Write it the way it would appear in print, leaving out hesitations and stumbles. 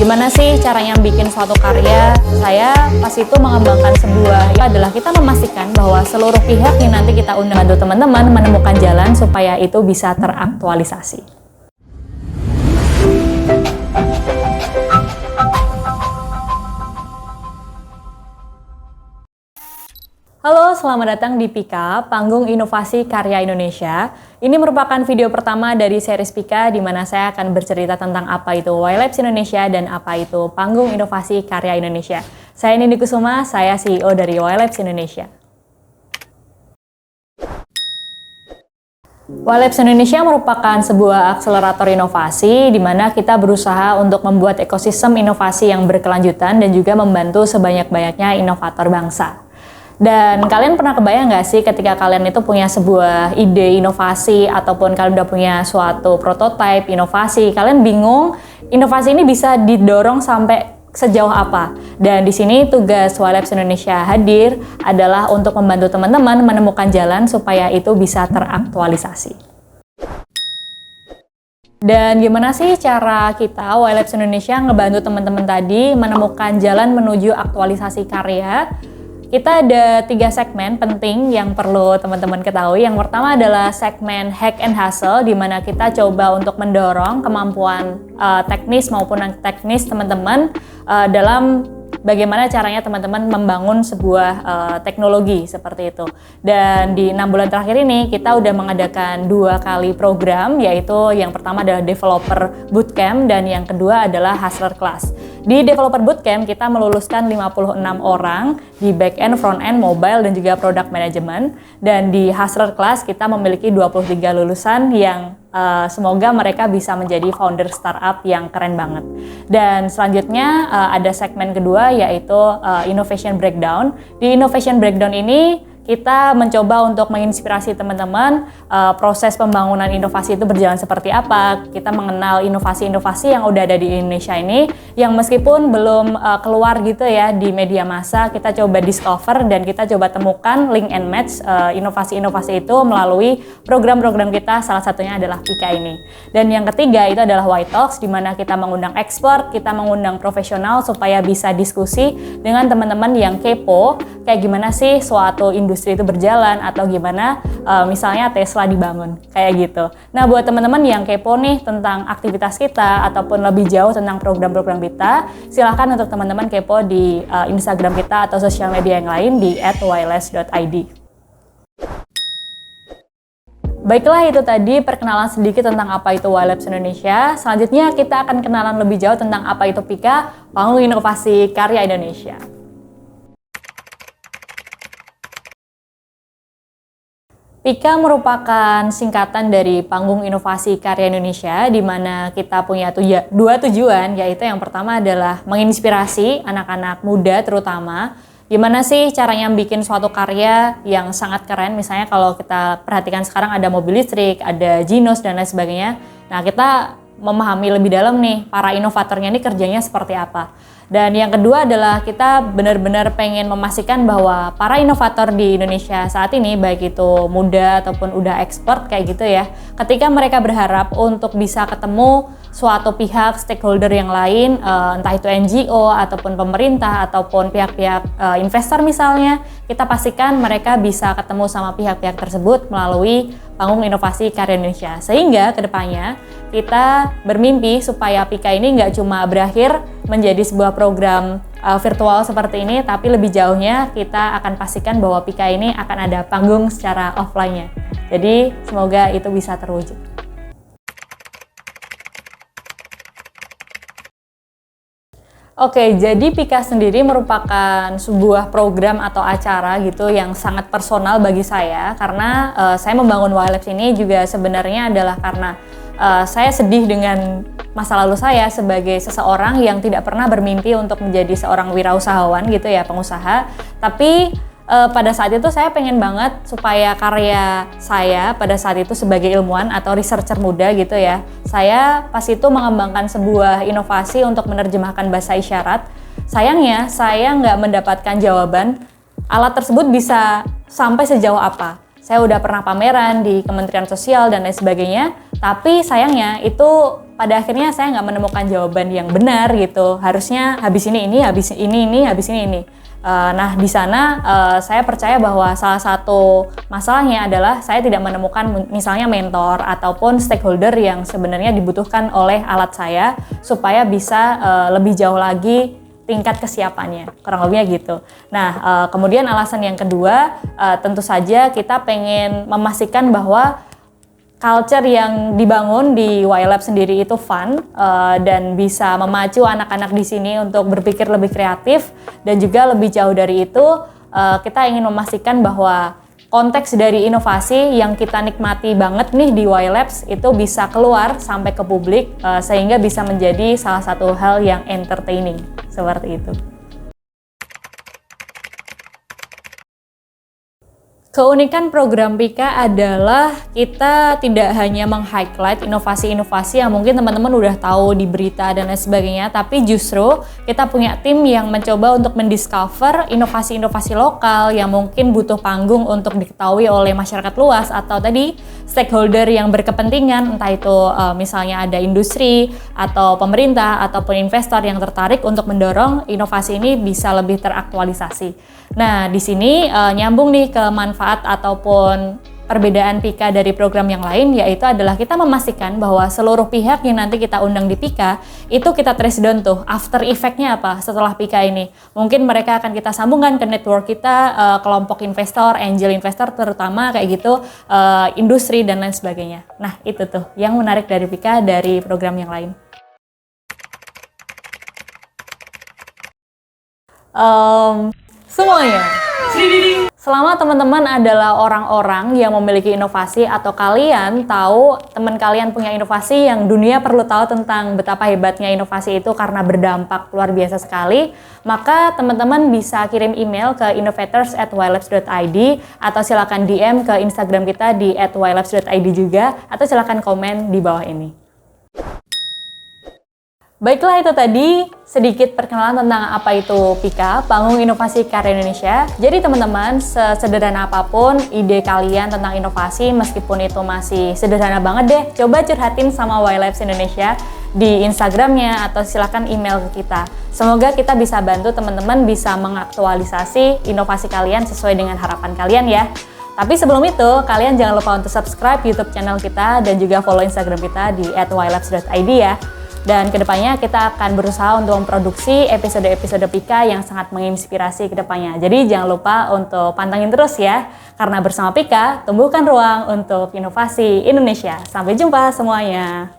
Gimana sih caranya bikin suatu karya? Saya pas itu mengembangkan sebuah, adalah kita memastikan bahwa seluruh pihak yang nanti kita undang untuk teman-teman menemukan jalan supaya itu bisa teraktualisasi. Halo, selamat datang di Pika, Panggung Inovasi Karya Indonesia. Ini merupakan video pertama dari series Pika, di mana saya akan bercerita tentang apa itu Y-Labs Indonesia dan apa itu Panggung Inovasi Karya Indonesia. Saya Nindi Kusuma, saya CEO dari Y-Labs Indonesia. Y-Labs Indonesia merupakan sebuah akselerator inovasi, di mana kita berusaha untuk membuat ekosistem inovasi yang berkelanjutan dan juga membantu sebanyak-banyaknya inovator bangsa. Dan kalian pernah kebayang nggak sih ketika kalian itu punya sebuah ide inovasi ataupun kalian udah punya suatu prototipe inovasi, kalian bingung inovasi ini bisa didorong sampai sejauh apa? Dan di sini tugas Y-Labs Indonesia hadir adalah untuk membantu teman-teman menemukan jalan supaya itu bisa teraktualisasi. Dan gimana sih cara kita Y-Labs Indonesia ngebantu teman-teman tadi menemukan jalan menuju aktualisasi karya? Kita ada 3 segmen penting yang perlu teman-teman ketahui. Yang pertama adalah segmen hack and hustle, di mana kita coba untuk mendorong kemampuan teknis maupun non-teknis teman-teman dalam bagaimana caranya teman-teman membangun sebuah teknologi seperti itu. Dan di 6 bulan terakhir ini kita udah mengadakan 2 kali program, yaitu yang pertama adalah Developer Bootcamp dan yang kedua adalah Hustler Class. Di Developer Bootcamp kita meluluskan 56 orang di back-end, front-end, mobile, dan juga product management. Dan di Hustler Class kita memiliki 23 lulusan yang semoga mereka bisa menjadi founder startup yang keren banget. Dan selanjutnya ada segmen kedua yaitu Innovation Breakdown. Di Innovation Breakdown ini kita mencoba untuk menginspirasi teman-teman proses pembangunan inovasi itu berjalan seperti apa. Kita mengenal inovasi-inovasi yang udah ada di Indonesia ini, yang meskipun belum keluar gitu ya di media massa, kita coba discover dan kita coba temukan link and match inovasi-inovasi itu melalui program-program kita, salah satunya adalah Pika ini. Dan yang ketiga itu adalah Y-Talks, di mana kita mengundang expert, kita mengundang profesional supaya bisa diskusi dengan teman-teman yang kepo, kayak gimana sih suatu industri itu berjalan atau gimana misalnya Tesla dibangun, kayak gitu. Nah, buat teman-teman yang kepo nih tentang aktivitas kita ataupun lebih jauh tentang program-program kita, silahkan untuk teman-teman kepo di Instagram kita atau sosial media yang lain di @ylabs.id. Baiklah, itu tadi perkenalan sedikit tentang apa itu Y-Labs Indonesia. Selanjutnya kita akan kenalan lebih jauh tentang apa itu Pika, Panggung Inovasi Karya Indonesia. Pika merupakan singkatan dari Panggung Inovasi Karya Indonesia, di mana kita punya 2 tujuan, yaitu yang pertama adalah menginspirasi anak-anak muda terutama, gimana sih caranya bikin suatu karya yang sangat keren. Misalnya kalau kita perhatikan sekarang ada mobil listrik, ada Ginos dan lain sebagainya. Nah, kita memahami lebih dalam nih para inovatornya ini kerjanya seperti apa. Dan yang kedua adalah kita benar-benar pengen memastikan bahwa para inovator di Indonesia saat ini, baik itu muda ataupun udah expert kayak gitu ya, ketika mereka berharap untuk bisa ketemu suatu pihak stakeholder yang lain, entah itu NGO ataupun pemerintah ataupun pihak-pihak investor misalnya, kita pastikan mereka bisa ketemu sama pihak-pihak tersebut melalui Panggung Inovasi Karya Indonesia. Sehingga kedepannya kita bermimpi supaya Pika ini nggak cuma berakhir menjadi sebuah program virtual seperti ini, tapi lebih jauhnya kita akan pastikan bahwa Pika ini akan ada panggung secara offline-nya. Jadi semoga itu bisa terwujud. Oke, jadi Pika sendiri merupakan sebuah program atau acara gitu yang sangat personal bagi saya, karena saya membangun Y-Labs ini juga sebenarnya adalah karena saya sedih dengan masa lalu saya sebagai seseorang yang tidak pernah bermimpi untuk menjadi seorang wirausahawan gitu ya, pengusaha. Tapi pada saat itu saya pengen banget supaya karya saya pada saat itu sebagai ilmuwan atau researcher muda gitu ya, saya pas itu mengembangkan sebuah inovasi untuk menerjemahkan bahasa isyarat. Sayangnya saya nggak mendapatkan jawaban alat tersebut bisa sampai sejauh apa. Saya udah pernah pameran di Kementerian Sosial dan lain sebagainya, tapi sayangnya itu pada akhirnya saya nggak menemukan jawaban yang benar gitu. Harusnya habis ini, habis ini, habis ini. Nah, di sana saya percaya bahwa salah satu masalahnya adalah saya tidak menemukan misalnya mentor ataupun stakeholder yang sebenarnya dibutuhkan oleh alat saya supaya bisa lebih jauh lagi tingkat kesiapannya, kurang lebihnya gitu. Nah, kemudian alasan yang kedua, tentu saja kita pengen memastikan bahwa culture yang dibangun di YLab sendiri itu fun dan bisa memacu anak-anak di sini untuk berpikir lebih kreatif, dan juga lebih jauh dari itu kita ingin memastikan bahwa konteks dari inovasi yang kita nikmati banget nih di YLabs itu bisa keluar sampai ke publik sehingga bisa menjadi salah satu hal yang entertaining, seperti itu. Keunikan program Pika adalah kita tidak hanya meng-highlight inovasi-inovasi yang mungkin teman-teman udah tahu di berita dan lain sebagainya, tapi justru kita punya tim yang mencoba untuk mendiscover inovasi-inovasi lokal yang mungkin butuh panggung untuk diketahui oleh masyarakat luas atau tadi stakeholder yang berkepentingan, entah itu misalnya ada industri atau pemerintah ataupun investor yang tertarik untuk mendorong inovasi ini bisa lebih teraktualisasi. Nah, di sini nyambung nih ke manfaat ataupun perbedaan Pika dari program yang lain, yaitu adalah kita memastikan bahwa seluruh pihak yang nanti kita undang di Pika itu kita trace down tuh after effect-nya apa setelah Pika ini. Mungkin mereka akan kita sambungkan ke network kita, kelompok investor, angel investor terutama kayak gitu, industri dan lain sebagainya. Nah, itu tuh yang menarik dari Pika dari program yang lain. Semuanya. Selama teman-teman adalah orang-orang yang memiliki inovasi atau kalian tahu teman kalian punya inovasi yang dunia perlu tahu tentang betapa hebatnya inovasi itu karena berdampak luar biasa sekali, maka teman-teman bisa kirim email ke innovators@ylabs.id atau silakan DM ke Instagram kita di @ylabs.id juga, atau silakan komen di bawah ini. Baiklah, itu tadi sedikit perkenalan tentang apa itu Pika, Panggung Inovasi Karya Indonesia. Jadi teman-teman, sesederhana apapun ide kalian tentang inovasi, meskipun itu masih sederhana banget deh, coba curhatin sama YLabs Indonesia di Instagramnya atau silakan email ke kita. Semoga kita bisa bantu teman-teman bisa mengaktualisasi inovasi kalian sesuai dengan harapan kalian ya. Tapi sebelum itu, kalian jangan lupa untuk subscribe YouTube channel kita dan juga follow Instagram kita di @ylabs.id ya. Dan kedepannya kita akan berusaha untuk memproduksi episode-episode Pika yang sangat menginspirasi kedepannya. Jadi jangan lupa untuk pantengin terus ya, karena bersama Pika, tumbuhkan ruang untuk inovasi Indonesia. Sampai jumpa semuanya.